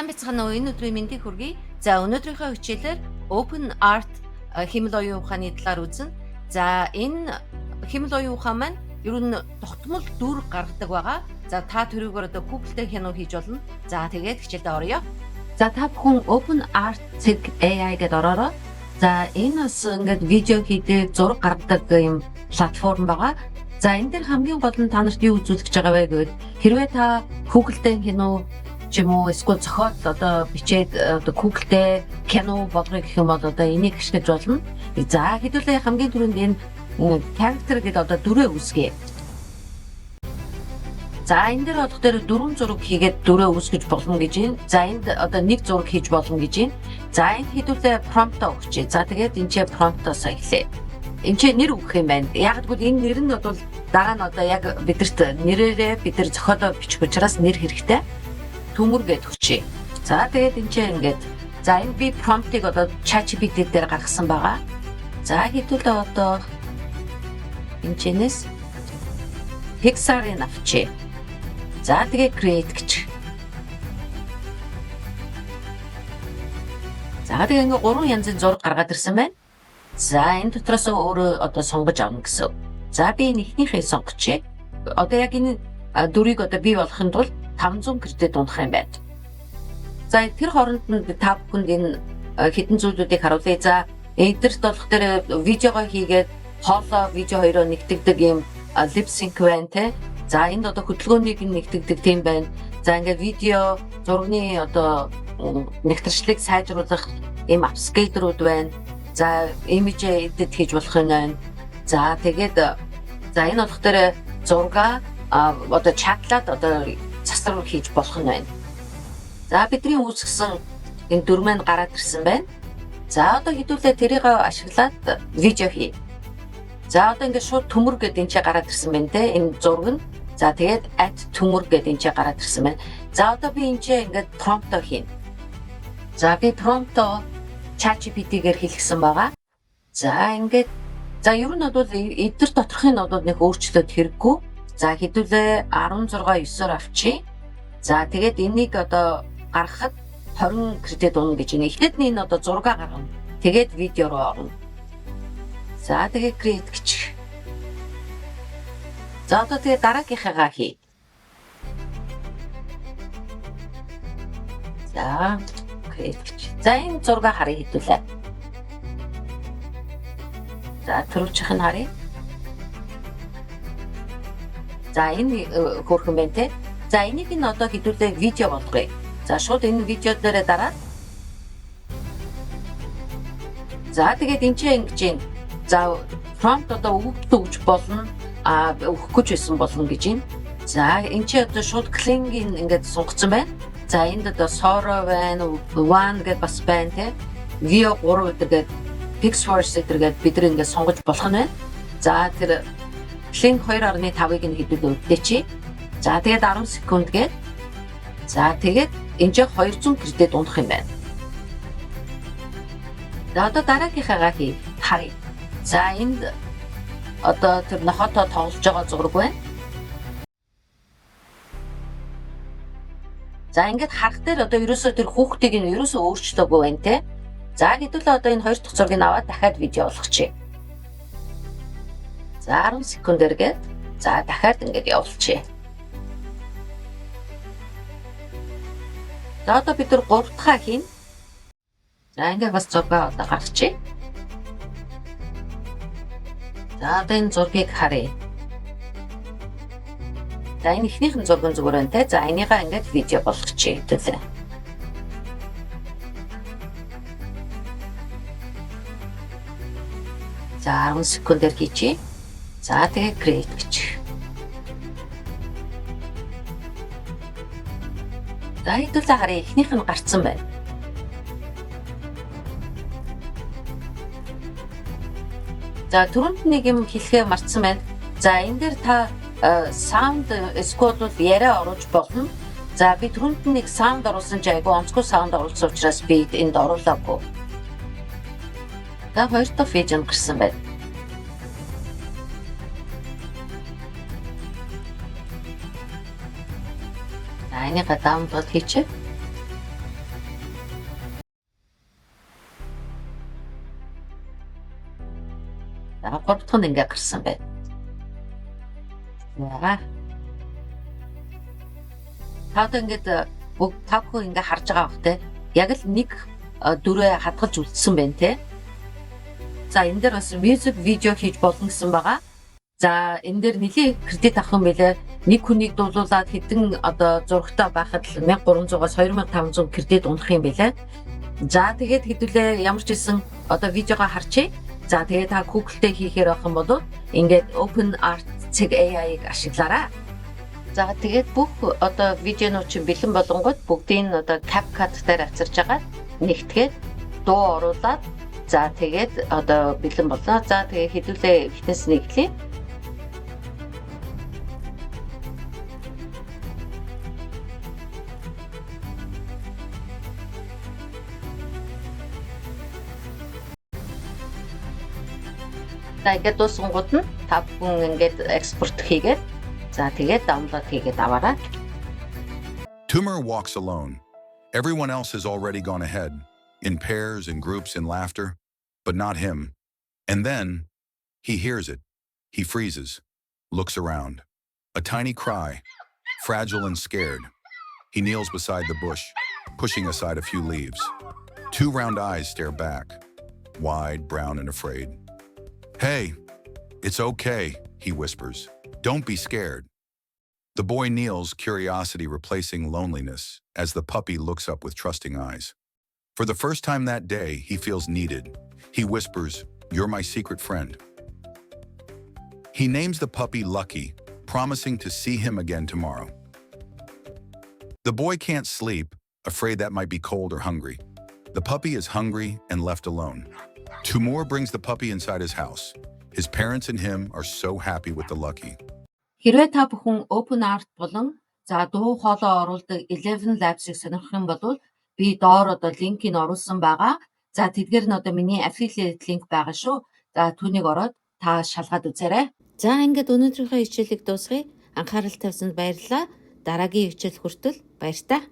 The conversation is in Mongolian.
сайн бацхан энэ өдрийн мэндийг хүргэе. За өнөөдрийнхөө хичээлээр Open Art хэмэл оюун ухааны талаар үзнэ. За энэ хэмэл оюун ухаан маань ер нь тогтмол дүр гаргадаг байгаа. За та тэрүүгээр одоо Google-тэй хяну хийж болно. За тэгээд хичээлдээ орё. За та бүхэн Open Art AI гэдээ ороорой. За энэ бас ингээд видео хийдэг, зураг гаргадаг юм платформ байгаа. За энэ дээр хамгийн гол нь та нарт юу үзүүлэх гэж байгаа вэ гэвэл хэрвээ та Google-тэй хяну ч юм уу эсвэл зохиол одоо бичээд одоо Google-тэй кино болгоё гэх юм бол одоо энийг ашиглаж болно. За хэдүүлээ хамгийн түрүүнд энэ character гэдэг одоо дүрээ үүсгэе. За энэ дээр бодох дээр дөрвөн зураг хийгээд дүрээ үүсгэж болно гэж байна. За энд одоо нэг зураг хийж болно гэж байна. За энд хэдүүлээ prompt өгчээ. За тэгээд энэ ч prompt-оос эхлэе. Энд чи нэр өгөх юм байна. Яг гэвэл энэ нэр нь бол дараа нь одоо яг бидэрт нэрээрээ бид нар зохиолоо бичих учраас нэр хэрэгтэй. Төмөр гэж өгчээ. За тэгээд энэ чи ингээд за энэ би prompt-ыг одоо ChatGPT дээр гаргасан байгаа. За хэдүүлээ одоо энэ чинээс Pixar-ыг авчээ. За тэгээ create гэж. За тэгээ ингээ гурван янзын зураг гаргаад ирсэн байна. За энэ дотроос өөрөө одоо сонгож авна гэсэн. За би энэ ихнийхээ сонгочихъя. Одоо яг энэ дүрийг одоо бий болохын тулд 500 кредит унах юм байна. За тэр хооронд нь та бүхэнд энэ хэдэн зүйлүүдийг харуулъя. За эдгэрт болох дээр видеого хийгээд хоолоо видео хоёроо нэгтгэдэг юм lip sync байна те. За энд одоо хөдөлгөөнийг нэгтгэдэг тийм байна. За ингээ видео зургийн одоо нэгтршлиг сайжруулах юм апскейдерүүд байна. За имиж эдит хийж болох юм байна. За тэгээд за энэ болох дээр зурга одоо чатлаад одоо засвар хийж болох юм байна. За бидний үүсгэсэн энэ дүрмэн гараад ирсэн байна. За одоо хэдүүлээ тэрийг ашиглаад видео хий. За одоо ингээд шууд төмөр гэдэг энэ ч гараад ирсэн байна те. Энэ зураг нь. За тэгээд add төмөр гэдэг энэ ч гараад ирсэн байна. За одоо би энэ ч ингээд prompt хийн. За би prompt ChatGPT-гээр хэлсэн байгаа. За ингээд за ер нь бол эдгээр доторхын нь бол нэг өөрчлөлт хэрэггүй. За хэдүүлээ 16.9-оор авчи. За тэгээд энийг одоо гаргахад 20 кредит унна гэж байна. Эхлээд нь энэ одоо зураг гаргана. Тэгээд видео руу орно. За тэгээд create гэж. За одоо тэгээд дараагийнхаа хий. За create гэж. За энэ зураг харъя хэдүүлээ. За түрүүчийнх нь харъя. За энэ хөөрхөн байна те. За энийг нь одоо хэдүүлээ видео болгоё. За шууд энэ видео дээр дараа. За тэгээд энэ чинь ингэж юм. За prompt одоо өгч болно. Өгөхгүй ч байсан болно гэж юм. За энэ чинь одоо шууд cling-ийг ингээд сунгацсан байна. За энд одоо Sora байна, One гэдээ бас байна те. Vio 3 гэдэг Pixforce гэдэг бид нар ингээд сонгож болох нь байна. За тэр Cling 2.5-ыг нь хэдүүлээ үлдээчи. За тэгээд 10 секунд гээд. За тэгээд энэ ч 200 кредит унах юм байна. За одоо дараагийнхаа харъя. За энд одоо тэр нохотоо тоглож байгаа зураг байна. За ингээд харах дээр одоо ерөөсөө тэр хүүхдийг нь ерөөсөө өөрчлөөгүй байна те. За хэдүүлээ одоо энэ хоёр дахь зургийг аваад дахиад видео болгочихъя. За 10 секундээр гээд за дахиад ингээд явуулчихъя. За одоо бид 3 дахь хийн. За ингээд бас зургаа одоо гаргачихъя. За одоо энэ зургийг харъя. За энэ ихнийхэн зургийн зүгээр байна те. За энийгээ ингээд видео болгочихъя хэвлээ. За 10 секундээр хийчихье. За тэгээ create гэж. За хэдүүлээ харъя. Эхнийх нь гарцсан байна. За түрүүнд нэг юм хэлэхээ мартсан байна. За энэ дээр та sound эсвэл яриа оруулж болно. За би түрүүнд нэг sound оруулсан ч айгүй онцгой sound оруулсан учраас би энд оруулаагүй. За хоёр дахь видео гарсан байна. За энийг даунлод хийчихье. За 3 дахь нь ингээ гарсан байна. За. Таад ингээд бүгд та бүхэн ингээ харж байгаа бах те. Яг л нэг дүрээ хадгалж үлдсэн байна те. За энэ дээр бас music видео хийж болно гэсэн байгаа. За энэ дээр нэлийн кредит авах юм байлаа. Нэг хүнийг дуулуулад хэдэн одоо зурагтай байхад л 1300-аас 2500 кредит унах юм байлаа. За тэгээд хэдүүлээ ямар ч хэлсэн одоо видеого харчээ. За тэгээд та Google-тэй хийхээр байх юм бол ингээд OpenArt цэг AI-ыг ашиглаарай. За тэгээд бүх одоо видеонууд чинь бэлэн болонгод бүгдийг нь одоо CapCut дээр авчирж байгаа. Нэгтгээд дуу оруулаад за тэгээд одоо бэлэн боллоо. За тэгээд хэдүүлээ ихнээс нэглэе. За ингээд дуусангууд нь та бүхэн ингээд экспорт хийгээд за тэгээд даунлоод хийгээд аваарай. Tumor walks alone. Everyone else has already gone ahead, in pairs and groups in laughter, but not him. And then, he hears it. He freezes, looks around. A tiny cry, fragile and scared. He kneels beside the bush, pushing aside a few leaves. Two round eyes stare back, wide, brown, and afraid. Hey, it's okay, he whispers. Don't be scared. The boy kneels, curiosity replacing loneliness, as the puppy looks up with trusting eyes. For the first time that day, he feels needed. He whispers, "You're my secret friend." He names the puppy Lucky, promising to see him again tomorrow. The boy can't sleep, afraid that might be cold or hungry. The puppy is hungry and left alone. Tumor brings the puppy inside his house. His parents and him are so happy with the Lucky. Хэрвээ та бүхэн OpenArt болон за дуу хоолой оруулдаг 11 Labs-ыг сонирхох юм бол би доор одоо линкийг оруулсан байгаа. За тэдгээр нь одоо миний affiliate link байгаа шүү. За түүнийг ороод та шалгаад үзээрэй. За ингээд өнөөдрийнхөө хичээлийг дуусгая. Анхаарал тавьсанд баярлалаа. Дараагийн хичээл хүртэл баяр та.